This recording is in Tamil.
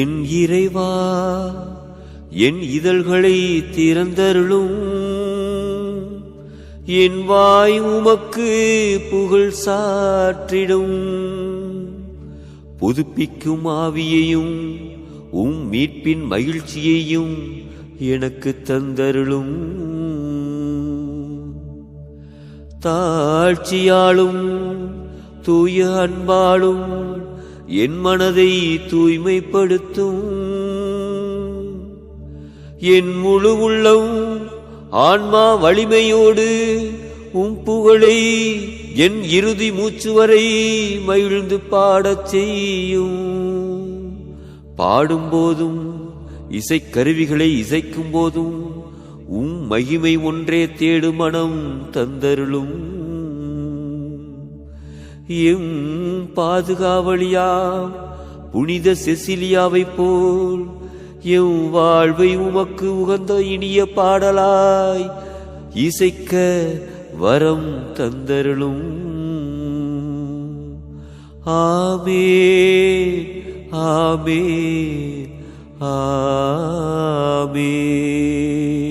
என் இறைவா, என் இதழ்களை திறந்தருளும். என் வாய் உமக்கு புகழ் சாற்றிடும். புதுப்பிக்கும் ஆவியையும் மீட்பின் மகிழ்ச்சியையும் எனக்கு தந்தருளும். தாழ்ச்சியாலும் தூய அன்பாலும் என் மனதை தூய்மைப்படுத்தும். என் முழு உள்ளம் ஆன்மா வலிமையோடு புகழை என் இறுதி மூச்சு வரை மகிழ்ந்து பாடச் செய்யும். பாடும்போதும் இசைக்கருவிகளை இசைக்கும் போதும் மகிமை ஒன்றே தேடு மனம் தந்தருளும். எம் பாதுகாவலியா புனித செசிலியாவை போல் எம் வாழ்வை உமக்கு உகந்த இனிய பாடலாய் இசைக்க வரம் தந்தருளும். ஆமென், ஆமென், ஆமென்.